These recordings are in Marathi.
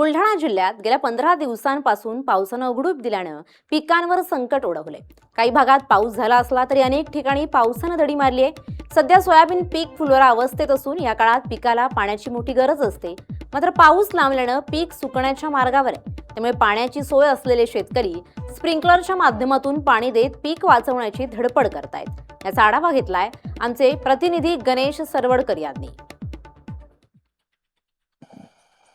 बुलढाणा जिल्ह्यात गेल्या 15 दिवसांपासून पावसानं उघडीप दिल्यानं पिकांवर संकट ओढवले। काही भागात पाऊस झाला असला तरी अनेक ठिकाणी पावसानं दडी मारली आहे। सध्या सोयाबीन पीक फुलोरा अवस्थेत असून या काळात पिकाला पाण्याची मोठी गरज असते। मात्र पाऊस लांबल्यानं पीक सुकण्याच्या मार्गावर आहे। त्यामुळे पाण्याची सोय असलेले शेतकरी स्प्रिंकलरच्या माध्यमातून पाणी देत पीक वाचवण्याची धडपड करतायत। याचा आढावा घेतलाय आमचे प्रतिनिधी गणेश सरवडकर यांनी।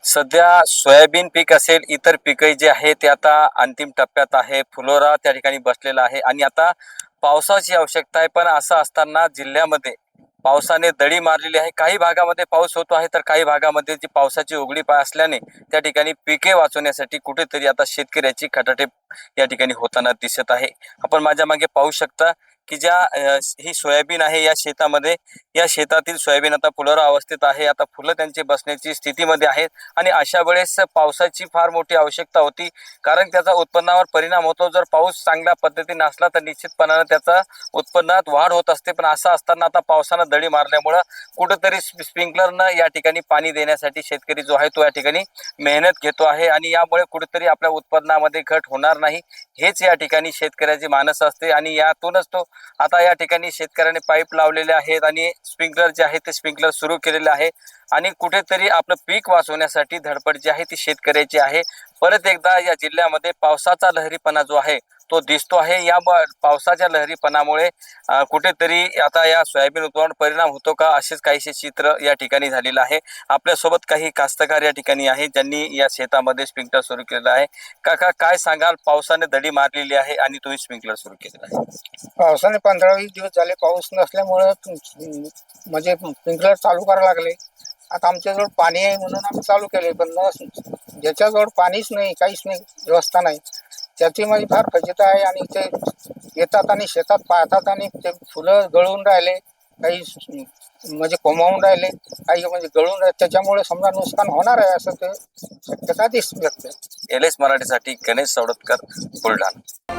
सध्या सोयाबीन पीक असेल, इतर पिके जे आहे ते आता अंतिम टप्प्यात आहे। फुलोरा त्या ठिकाणी बसलेला आहे आणि आता पावसाची आवश्यकता आहे। पण असं असताना जिल्ह्यामध्ये पावसाने दडी मारलेली आहे। काही भागामध्ये पाऊस होतो आहे तर काही भागामध्ये जी पावसाची उघडीप असल्याने त्या ठिकाणी पिके वाचवण्यासाठी कुठेतरी आता शेतकऱ्याची खटाटे या ठिकाणी होताना दिसत आहे। आपण माझ्या मागे पाहू शकता की ज्या ही सोयाबीन आहे या शेतामध्ये, या शेतातील सोयाबीन आता फुलोरा अवस्थेत आहे। आता फुलं त्यांची बसण्याची स्थितीमध्ये आहेत आणि अशा वेळेस पावसाची फार मोठी आवश्यकता होती, कारण त्याचा उत्पन्नावर परिणाम होतो। जर पाऊस चांगल्या पद्धतीने असला तर निश्चितपणाने त्याचा उत्पन्नात वाढ होत असते। पण असं असताना आता पावसानं दडी मारल्यामुळं कुठेतरी स्प्रिंकलरनं या ठिकाणी पाणी देण्यासाठी शेतकरी जो आहे तो या ठिकाणी मेहनत घेतो आहे आणि यामुळे कुठेतरी आपल्या उत्पन्नामध्ये घट होणार नाही, हेच या ठिकाणी शेतकऱ्याची मानस असते। आणि यातूनच तो आता या ठिकाणी शेतकऱ्याने पाईप लावलेले आहेत आणि स्प्रिंकलर जे आहे ते स्प्रिंकलर सुरू केलेले आहे आणि कुठेतरी आपलं पीक वाचवण्यासाठी धडपड जी आहे ती शेतकऱ्याची आहे। परत एकदा या जिल्ह्यामध्ये पावसाचा लहरीपणा जो आहे तो दिसतो आहे। या पावसाच्या लहरीपणामुळे कुठेतरी आता या सोयाबीन उत्पादनावर परिणाम होतो का, असेच काहीसे चित्र या ठिकाणी झालेलं आहे। आपल्यासोबत काही कास्तकार या ठिकाणी आहे ज्यांनी या शेतामध्ये स्प्रिंकलर सुरू केलेलं आहे। काका, काय सांगाल? पावसाने दडी मारलेली आहे आणि तुम्ही स्प्रिंकलर सुरू केलेलं आहे। पावसाने 15-20 दिवस झाले पाऊस नसल्यामुळे म्हणजे स्प्रिंकलर चालू करायला लागले। आता आमच्याजवळ पाणी आहे म्हणून आम्ही चालू केले, पण ज्याच्याजवळ पाणीच नाही, काहीच नाही, व्यवस्था नाही, त्याची माझी फार फजिता आहे। आणि ते येतात आणि शेतात पाहतात आणि ते फुलं गळून राहिले, काही म्हणजे कोमावून राहिले, काही म्हणजे गळून राहिले, त्याच्यामुळे समजा नुकसान होणार आहे असं ते शक्यता दिसते। LS मराठीसाठी गणेश सरवडकर, बुलढाणा।